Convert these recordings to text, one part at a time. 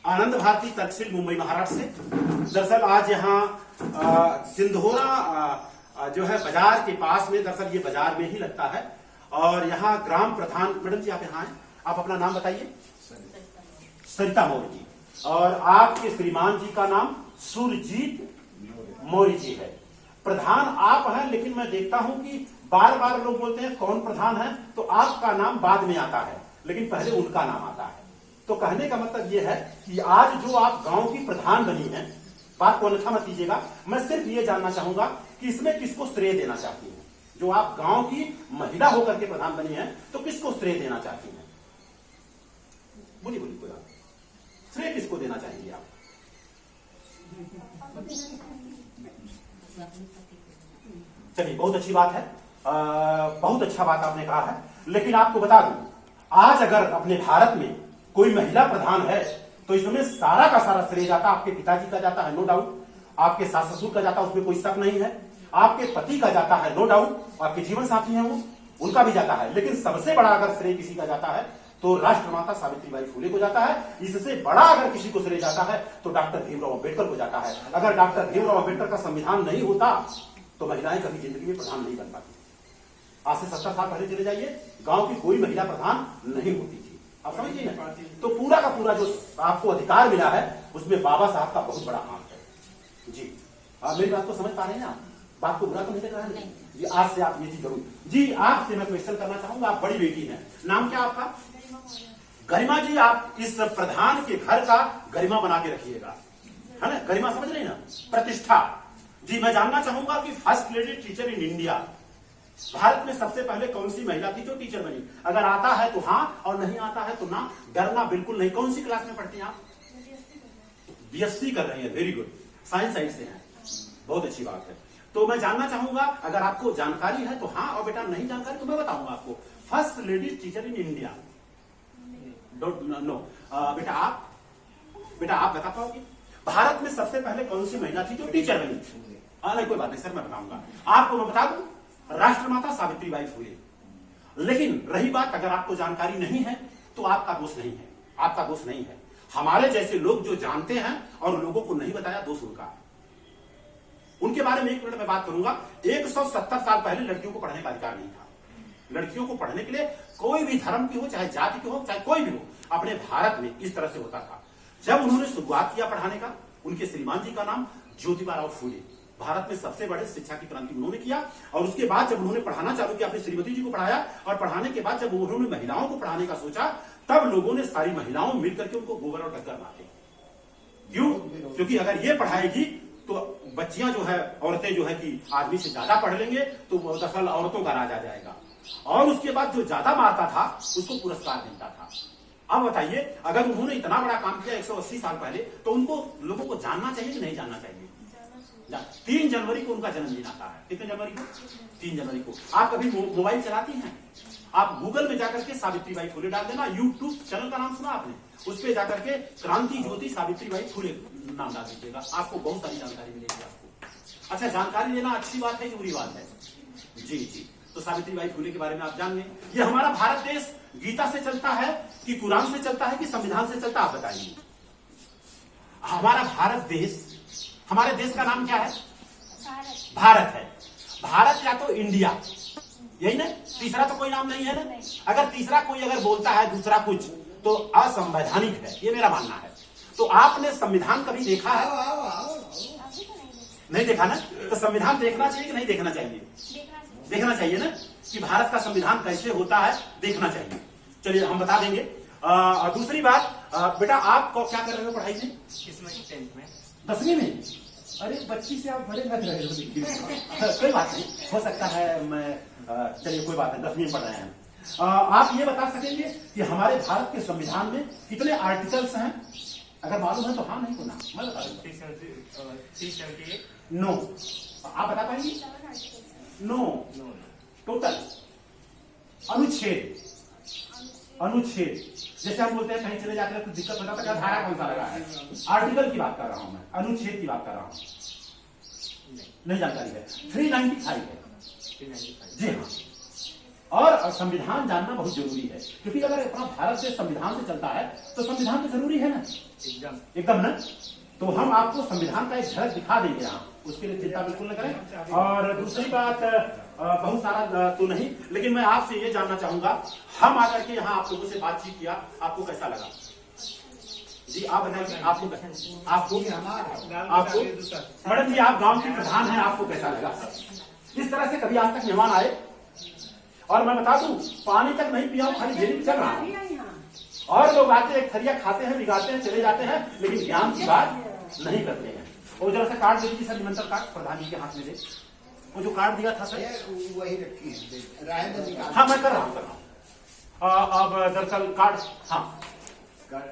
आनंद भारती तर्कशील मुंबई महाराष्ट्र से। दरअसल आज यहाँ सिंधोरा जो है बाजार के पास में, दरअसल ये बाजार में ही लगता है और यहाँ ग्राम प्रधान, मैडम जी आप यहाँ हैं, आप अपना नाम बताइए। सरिता मौर्य जी। और आपके श्रीमान जी का नाम सुरजीत मौर्य जी है। प्रधान आप हैं, लेकिन मैं देखता हूं कि बार बार लोग बोलते हैं कौन प्रधान है, तो आपका नाम बाद में आता है, लेकिन पहले उनका नाम आता है। तो कहने का मतलब यह है कि आज जो आप गांव की प्रधान बनी हैं, बात को अन्यथा मत लीजिएगा, मैं सिर्फ ये जानना चाहूंगा कि इसमें किसको श्रेय देना चाहती हैं। जो आप गांव की महिला होकर के प्रधान बनी है, तो किसको श्रेय देना चाहती हैं? बोलिए बोलिए, कोई बात, श्रेय किसको देना चाहेंगे आप? चलिए, बहुत अच्छी बात है, बहुत अच्छा बात आपने कहा है। लेकिन आपको बता दूं, आज अगर अपने भारत में कोई महिला प्रधान है तो इसमें सारा का सारा श्रेय जाता आपके पिताजी का जाता है, नो डाउट। आपके सास ससुर का जाता है, उसमें कोई शक नहीं है। आपके पति का जाता है, नो डाउट। आपके जीवन साथी हैं वो, उनका भी जाता है। लेकिन सबसे बड़ा अगर श्रेय किसी का जाता है तो राष्ट्रमाता सावित्रीबाई फुले को जाता है। इससे बड़ा अगर किसी को श्रेय जाता है तो डॉक्टर भीमराव अंबेडकर को जाता है। अगर डॉक्टर भीमराव अंबेडकर का संविधान नहीं होता तो महिलाएं कभी जिंदगी में प्रधान नहीं बन पाती। आज से 70 साल पहले चले जाइए, गांव की कोई महिला प्रधान नहीं होती थी। आप समझिए ना। तो पूरा का पूरा जो आपको अधिकार मिला है उसमें बाबा साहब का बहुत बड़ा हाथ है जी। मेरी बात को समझ पा रहे हैं ना? बात को बुरा तो नहीं देख रहा है जी। आज से आप ये चीज जरूर जी। आपसे मैं क्वेश्चन करना चाहूंगा, आप बड़ी बेटी हैं, नाम क्या आपका? गरिमा जी। आप इस प्रधान के घर का गरिमा बना के रखिएगा, है ना? गरिमा समझ रहे ना, प्रतिष्ठा जी। मैं जानना चाहूंगा कि first lady teacher in India, Bharat में सबसे पहले कौन सी महिला थी जो टीचर बनी? अगर आता है तो हाँ, और नहीं आता है तो ना। डरना बिल्कुल नहीं। कौन सी क्लास में पढ़ती हैं आप? बीएससी कर रही है, वेरी गुड। साइंस साइड से हैं, बहुत अच्छी बात है। तो मैं जानना चाहूंगा, अगर आपको जानकारी है तो हाँ, और बेटा नहीं जानकारी तो मैं बताऊंगा आपको। First lady teacher in India, don't know. बेटा आप बता पाओगे भारत में सबसे पहले कौन सी महिला थी जो टीचर बनी? नहीं, कोई बात नहीं सर, मैं बताऊंगा आपको। मैं बता दूं, राष्ट्रमाता सावित्रीबाई फुले। लेकिन रही बात, अगर आपको जानकारी नहीं है तो आपका दोष नहीं है, आपका दोष नहीं है। हमारे जैसे लोग जो जानते हैं और लोगों को नहीं बताया, दोष उनका। उनके बारे में 1 मिनट में बात करूंगा। 170 साल पहले लड़कियों को पढ़ने का अधिकार नहीं था। लड़कियों को पढ़ने के लिए कोई भी धर्म की हो, चाहे जाति की हो, चाहे कोई भी हो, अपने भारत में इस तरह से होता था। जब उन्होंने शुरुआत किया पढ़ाने का, उनके श्रीमान जी का नाम ज्योतिबा राव फुले। भारत में सबसे बड़े शिक्षा की क्रांति उन्होंने किया। और उसके बाद जब उन्होंने पढ़ाना चालू किया, अपनी श्रीमती जी को पढ़ाया, और पढ़ाने के बाद जब उन्होंने महिलाओं को पढ़ाने का सोचा, तब लोगों ने सारी महिलाओं मिलकर के उनको गोबर और टक्कर मारे। क्यों? क्योंकि अगर ये पढ़ाएगी तो बच्चियां जो है, औरतें जो है कि आदमी से ज्यादा पढ़ लेंगे तो दरअसल औरतों का राज आ जाएगा। और उसके बाद जो ज्यादा मारता था उसको पुरस्कार मिलता था। अब बताइए, अगर उन्होंने इतना बड़ा काम किया 180 साल पहले, तो उनको लोगों को जानना चाहिए कि नहीं जानना चाहिए? 3 जनवरी को उनका जन्मदिन आता है। कितने जनवरी को? 3 जनवरी को। आप कभी मोबाइल चलाती हैं? आप गूगल में जाकर के सावित्रीबाई फुले डाल देना। यूट्यूब चैनल का नाम सुना आपने? उस पर जाकर के क्रांति ज्योति सावित्रीबाई फुले नाम डाल दीजिएगा, आपको बहुत सारी जानकारी मिलेगी आपको। अच्छा, जानकारी लेना अच्छी बात है कि बुरी बात है? जी जी। तो सावित्रीबाई फुले के बारे में आप जान लें। ये हमारा भारत देश गीता से चलता है कि कुरान से चलता है कि संविधान से चलता है, आप बताइए। हमारा भारत देश, हमारे देश का नाम क्या है? भारत है। भारत या तो इंडिया, यही ना? तीसरा तो कोई नाम नहीं है ना? अगर तीसरा कोई अगर बोलता है दूसरा कुछ तो असंवैधानिक है, ये मेरा मानना है। तो आपने संविधान कभी देखा है? नहीं देखा ना? तो संविधान देखना चाहिए कि नहीं देखना चाहिए? देखना चाहिए ना, कि भारत का संविधान कैसे होता है, देखना चाहिए। चलिए हम बता देंगे। दूसरी बात, बेटा आप क्या कर रहे हो पढ़ाई में? इसमें 10th में, 10वीं में। अरे बच्ची से आप बड़े लग रहे हो। कोई बात नहीं, हो सकता है मैं, चलिए कोई बात नहीं, 10वीं में पढ़ रहे हैं। आप ये बता सकेंगे कि हमारे भारत के संविधान में कितने आर्टिकल्स हैं? अगर मालूम है तो हाँ, नहीं तो ना, मैं बता दूंगा। 378। नो, आप बता पाएंगे? नो, टोटल अनुच्छेद। जैसे हम बोलते हैं कहीं चले जाते हैं कुछ दिक्कत होता है, धारा कौन सा लगा है? आर्टिकल की बात कर रहा हूं मैं, अनुच्छेद की बात कर रहा हूं। नहीं जानकारी है? 395 है जी हाँ। और संविधान जानना बहुत जरूरी है, क्योंकि अगर अपना भारत देश संविधान से चलता है तो संविधान तो जरूरी है ना, एकदम ना। तो हम आपको संविधान का एक झलक दिखा देंगे यहाँ, उसके लिए चिंता बिल्कुल न करें। और दूसरी बात, बहुत सारा तो नहीं, लेकिन मैं आपसे ये जानना चाहूंगा, हम आकर के यहाँ आप लोगों से बातचीत किया, आपको कैसा लगा? जी आप बताइए, आपको मैडम जी, आप गांव के प्रधान हैं, आपको कैसा लगा? इस तरह से कभी आज तक मेहमान आए? और मैं बता दूं, पानी तक नहीं पिया, खाली जेली चल रहा है, और लोग आते एक थरिया खाते हैं, बिगाड़ते हैं, चले जाते हैं, लेकिन ज्ञान की बात नहीं करते हैं। वो जरा सा कार्ड दे दीजिए सर, निमंत्रण कार्ड प्रधान जी के हाथ में दे, वो जो कार्ड दिया था सर वही रखी है। हाँ मैं कर रहा हूँ। अब दरअसल कार्ड, हाँ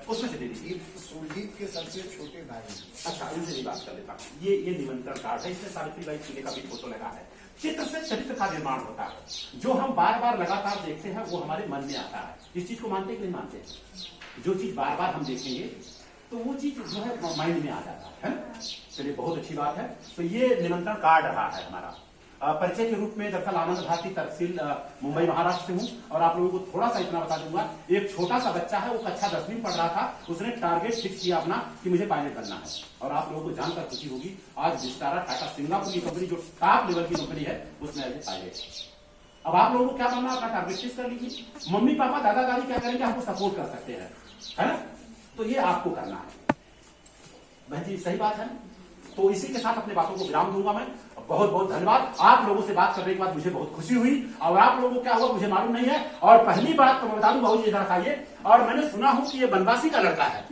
उसमें से दे दीजिए। सुरजीत के सबसे छोटे भाई। अच्छा, इनसे भी बात कर लेता हूँ। ये निमंत्रण कार्ड है, इसमें सावित्रीबाई फुले का भी फोटो लगा है। चित्र से चरित्र का निर्माण होता है, जो हम बार बार लगातार देखते हैं वो हमारे मन में आता है। इस चीज को मानते कि नहीं मानते? जो चीज बार बार हम देखेंगे तो वो चीज जो है माइंड में आ जाता है। चलिए, बहुत अच्छी बात है। तो ये निमंत्रण कार्ड रहा है हमारा। परिचय के रूप में दरअसल आनंद भारती तहसील मुंबई महाराष्ट्र से हूँ, और आप लोगों को थोड़ा सा इतना बता दूंगा, एक छोटा सा बच्चा है, वो कक्षा 10वीं पढ़ रहा था, उसने टारगेट फिक्स किया अपना कि मुझे पायलट बनना है। और आप लोगों को जानकर खुशी होगी, आज विस्तारा टाटा सिंगापुर की कंपनी जो टॉप लेवल की कंपनी है, उसमें एज ए पायलट। अब आप लोगों को क्या बनना, अपना टारगेट फिक्स कर लीजिए। मम्मी पापा दादा दादी क्या करेंगे, आपको सपोर्ट कर सकते हैं, है ना? तो ये आपको करना है। बहन जी सही बात है। तो इसी के साथ अपने बातों को विराम दूंगा मैं। बहुत बहुत धन्यवाद। आप लोगों से बात करने के बाद मुझे बहुत खुशी हुई, और आप लोगों को क्या हुआ मुझे मालूम नहीं है। और पहली बात तो मैं बता दूं, बाबू जी इधर आइए, और मैंने सुना हूं कि ये बनवासी का लड़का है,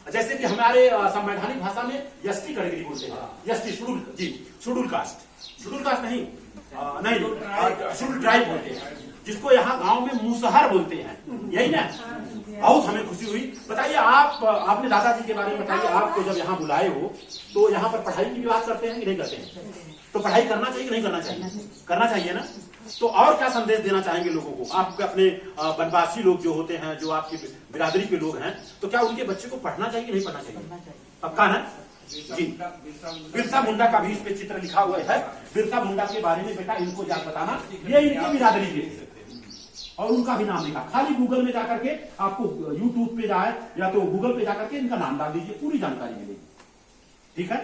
जैसे कि हमारे संवैधानिक भाषा में एसटी कैटेगरी बोलते हैं, एसटी शेड्यूल, जी शेड्यूल कास्ट, शेड्यूल कास्ट नहीं, शेड्यूल ट्राइब बोलते हैं, जिसको यहाँ गांव में मुसहर बोलते हैं, यही ना? बहुत हमें खुशी हुई। बताइए, आपने दादाजी के बारे में बताइए, आपको जब यहाँ बुलाए हो तो यहाँ पर पढ़ाई की भी बात करते हैं कि नहीं करते हैं? तो पढ़ाई करना चाहिए कि नहीं करना चाहिए? करना चाहिए ना। तो और क्या संदेश देना चाहेंगे लोगों को? आपके अपने बनवासी लोग जो होते हैं, जो आपकी बिरादरी के लोग हैं, तो क्या उनके बच्चे को पढ़ना चाहिए कि नहीं पढ़ना चाहिए? पक्का ना जी। बिरसा मुंडा का भी इस पे चित्र लिखा हुआ है। बिरसा मुंडा के बारे में बेटा इनको जान बताना, ये इनके बिरादरी के, और उनका भी नाम लिखा। खाली गूगल में जाकर के आपको यूट्यूब पे जाए या तो गूगल पे जाकर के इनका नाम डाल दीजिए, पूरी जानकारी मिलेगी। ठीक है,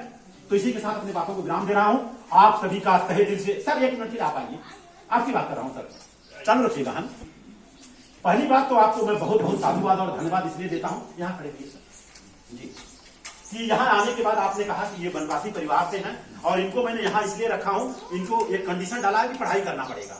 तो इसी के साथ अपनी बातों को विराम दे रहा हूं। आप सभी का तहे दिल से, सर एक मिनट आप आइए, आपकी बात कर रहा हूं सर, चालू रखिएगा। हम पहली बात तो आपको मैं बहुत बहुत साधुवाद और धन्यवाद इसलिए देता हूं, यहाँ खड़े रहिए सर जी, कि यहाँ आने के बाद आपने कहा कि ये बनवासी परिवार से हैं, और इनको मैंने यहाँ इसलिए रखा हूं, इनको एक कंडीशन डाला है कि पढ़ाई करना पड़ेगा।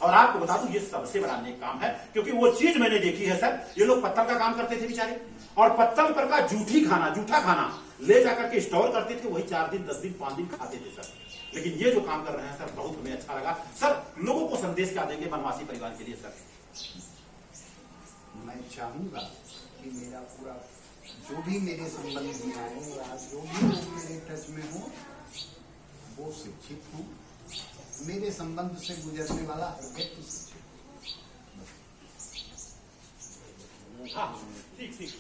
और आपको बता दूं, ये सबसे बड़ा नेक काम है, क्योंकि वो चीज मैंने देखी है सर, ये लोग पत्तल का काम करते थे बेचारे, और पत्तल पर का जूठा खाना ले जाकर के स्टोर करते थे, वही 4 दिन 10 दिन 5 दिन खाते थे सर। लेकिन ये जो काम कर रहे हैं सर, बहुत हमें अच्छा लगा सर। लोगों को संदेश क्या देंगे बनवासी परिवार के लिए सर? मैं चाहूंगा कि मेरा पूरा जो भी मेरे संबंध में आए, या जो भी लोग मेरे टच में हो, वो शिक्षित हो, मेरे संबंध से गुजरने वाला हर व्यक्ति शिक्षित। हाँ ठीक ठीक।